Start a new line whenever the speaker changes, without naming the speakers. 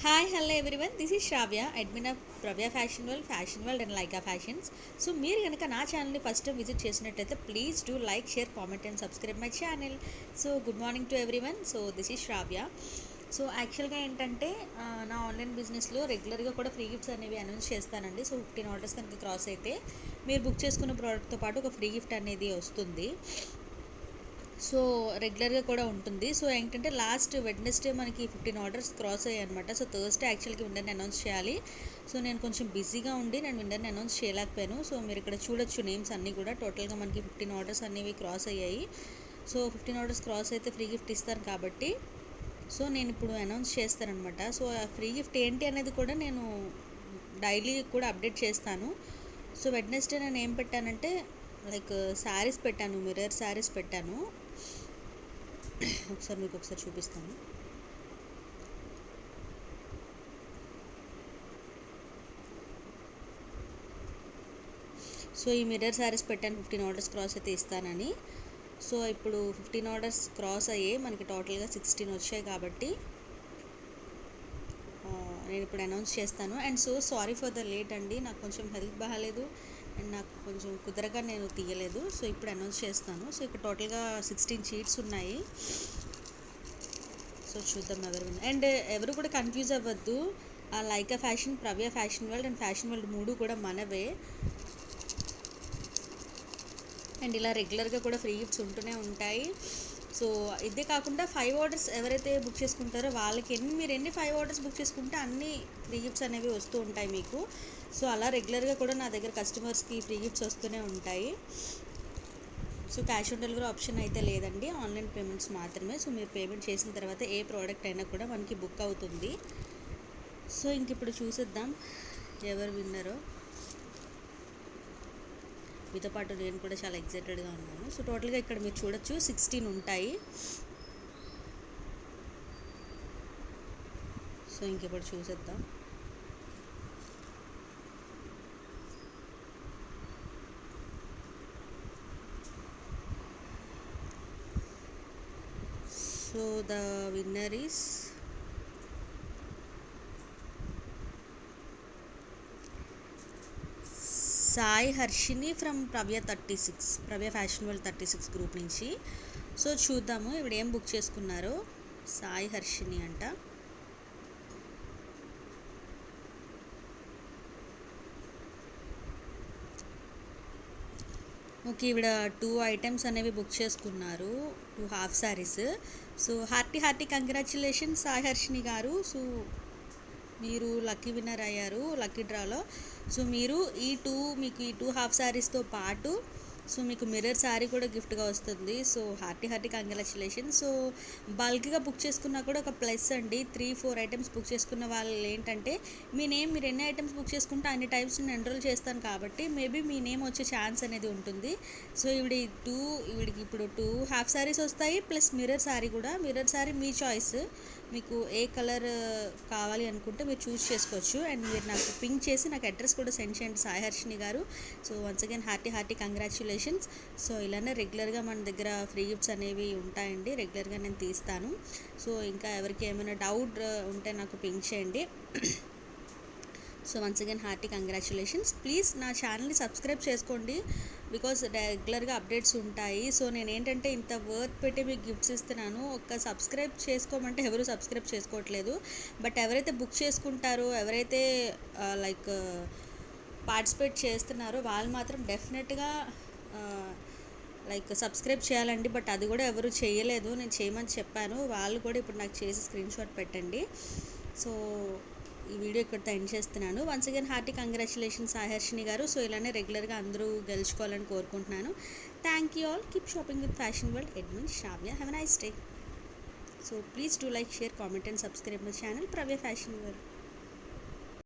Hi, hello everyone. This is Shravya, admin of Pravya Fashion World and Laika Fashions. So మీరు కనుక నా ఛానల్ని first time visit చేసినట్టయితే please do like, share, comment and subscribe my channel. So good morning to everyone. So this is Shravya. So యాక్చువల్గా ఏంటంటే నా online బిజినెస్లో రెగ్యులర్గా కూడా ఫ్రీ గిఫ్ట్స్ అనేవి అనౌన్స్ చేస్తానండి. సో 15 ఆర్డర్స్ కనుక క్రాస్ అయితే మీరు బుక్ చేసుకున్న ప్రోడక్ట్తో పాటు ఒక ఫ్రీ గిఫ్ట్ అనేది వస్తుంది. సో రెగ్యులర్గా కూడా ఉంటుంది. సో ఏంటంటే లాస్ట్ వెడ్నెస్డే మనకి 15 ఆర్డర్స్ క్రాస్ అయ్యాయి అనమాట. సో థర్స్డే యాక్చువల్గా విన్నర్ని అనౌన్స్ చేయాలి. సో నేను కొంచెం బిజీగా ఉండి నేను విన్నర్ని అనౌన్స్ చేయలేకపోయాను. సో మీరు ఇక్కడ చూడొచ్చు నేమ్స్ అన్నీ కూడా టోటల్గా మనకి 15 ఆర్డర్స్ అనేవి క్రాస్ అయ్యాయి. సో 15 ఆర్డర్స్ క్రాస్ అయితే ఫ్రీ గిఫ్ట్ ఇస్తాను కాబట్టి సో నేను ఇప్పుడు అనౌన్స్ చేస్తానమాట. సో ఆ ఫ్రీ గిఫ్ట్ ఏంటి అనేది కూడా నేను డైలీ కూడా అప్డేట్ చేస్తాను. సో వెడ్నెస్డే నేను ఏం పెట్టానంటే లైక్ శారీస్ పెట్టాను, మిర్రర్ శారీస్ పెట్టాను. ఒకసారి చూపిస్తాను. సో ఈ మిర్రర్ శారీస్ పెట్టాను 15 ఆర్డర్స్ క్రాస్ అయితే ఇస్తానని. సో ఇప్పుడు 15 ఆర్డర్స్ క్రాస్ అయ్యాయి, మనకి టోటల్గా 16 వచ్చాయి కాబట్టి నేను ఇప్పుడు అనౌన్స్ చేస్తాను. And so sorry for the late అండి, నాకు కొంచెం హెల్త్ బాగాలేదు అండ్ నాకు కొంచెం కుదరగా నేను తీయలేదు. సో ఇప్పుడు అనౌన్స్ చేస్తాను. సో ఇక్కడ టోటల్గా 16 షీట్స్ ఉన్నాయి. సో చూద్దాం ఎవరు. అండ్ ఎవరు కూడా కన్ఫ్యూజ్ అవ్వద్దు, ఆ లైకా fashion, Pravya fashion world and fashion world 3 కూడా మనవే. అండ్ ఇలా రెగ్యులర్గా కూడా ఫ్రీ గిఫ్ట్స్ ఉంటూనే ఉంటాయి. సో ఇదే కాకుండా 5 ఆర్డర్స్ ఎవరైతే బుక్ చేసుకుంటారో వాళ్ళకి మీరు ఎన్ని 5 ఆర్డర్స్ బుక్ చేసుకుంటే అన్ని ఫ్రీ గిఫ్ట్స్ అనేవి వస్తూ ఉంటాయి మీకు. సో అలా రెగ్యులర్గా కూడా నా దగ్గర కస్టమర్స్కి ఫ్రీ గిఫ్ట్స్ వస్తూనే ఉంటాయి. So cash on delivery option అయితే లేదండి, ఆన్లైన్ పేమెంట్స్ మాత్రమే. సో మీరు పేమెంట్ చేసిన తర్వాత ఏ ప్రోడక్ట్ అయినా కూడా మనకి బుక్ అవుతుంది. సో ఇంక ఇప్పుడు చూసేద్దాం ఎవరు విన్నరో. మీతో పాటు నేను కూడా చాలా ఎక్సైటెడ్గా ఉన్నాను. సో టోటల్గా ఇక్కడ మీరు చూడొచ్చు 16 ఉంటాయి. సో ఇంక ఇప్పుడు చూసేద్దాం. So the winner is Sai Harshini from Pravya fashion world 36 group నుంచి. సో చూద్దాము ఇప్పుడు ఏం బుక్ చేసుకున్నారో. సాయి హర్షిని అంట. ఓకే, ఈవిడ 2 ఐటమ్స్ అనేవి బుక్ చేసుకున్నారు, 2 half saris. So hearty congratulations Sai Harshini garu. So మీరు లక్కీ విన్నర్ అయ్యారు లక్కీ డ్రాలో. సో మీరు మీకు ఈ 2 హాఫ్ శారీస్తో పాటు సో మీకు మిర్రర్ శారీ కూడా గిఫ్ట్గా వస్తుంది. So hearty congratulation. సో బల్క్గా బుక్ చేసుకున్నా కూడా ఒక ప్లస్ అండి. 3-4 ఐటమ్స్ బుక్ చేసుకున్న వాళ్ళు ఏంటంటే మీరు ఎన్ని ఐటమ్స్ బుక్ చేసుకుంటే అన్ని టైమ్స్ నేను ఎన్రోల్ చేస్తాను కాబట్టి మేబీ మీ నేమ్ వచ్చే ఛాన్స్ అనేది ఉంటుంది. సో ఈవిడికి ఇప్పుడు 2 హాఫ్ శారీస్ వస్తాయి ప్లస్ మిర్రర్ శారీ కూడా. మిర్రర్ శారీ మీ చాయిస్, మీకు ఏ కలర్ కావాలి అనుకుంటే మీరు చూస్ చేసుకోవచ్చు. అండ్ మీరు నాకు పింక్ చేసి నాకు అడ్రస్ కూడా సెండ్ చేయండి Sai Harshini garu. So once again hearty congratulations. So ఇలానే రెగ్యులర్గా మన దగ్గర ఫ్రీ గిఫ్ట్స్ అనేవి ఉంటాయండి, రెగ్యులర్గా నేను తీస్తాను. సో ఇంకా ఎవరికి ఏమైనా డౌట్ ఉంటే నాకు పింక్ చేయండి. So once again hearty congratulations. Please నా ఛానల్ని సబ్స్క్రైబ్ చేసుకోండి బికాజ్ రెగ్యులర్గా అప్డేట్స్ ఉంటాయి. సో నేను ఏంటంటే ఇంత వర్త్ పెట్టి మీకు గిఫ్ట్స్ ఇస్తున్నాను, ఒక్క సబ్స్క్రైబ్ చేసుకోమంటే ఎవరు సబ్స్క్రైబ్ చేసుకోవట్లేదు. బట్ ఎవరైతే బుక్ చేసుకుంటారో, ఎవరైతే లైక్ పార్టిసిపేట్ చేస్తున్నారో వాళ్ళు మాత్రం డెఫినెట్గా లైక్ సబ్స్క్రైబ్ చేయాలండి. బట్ అది కూడా ఎవరు చేయలేదు, నేను చేయమని చెప్పాను. వాళ్ళు కూడా ఇప్పుడు నాకు చేసి స్క్రీన్ షాట్ పెట్టండి. సో ఈ వీడియో ఇక్కడితో ఎండ్ చేస్తున్నాను. Once again hearty congratulations Sai Harshini garu. So ఇలానే రెగ్యులర్గా అందరూ గెలుచుకోవాలని కోరుకుంటున్నాను. Thank you all. Keep shopping with fashion world. Admin Shravya. Have a nice day. So please do like, share, comment and subscribe my channel Pravya fashion world.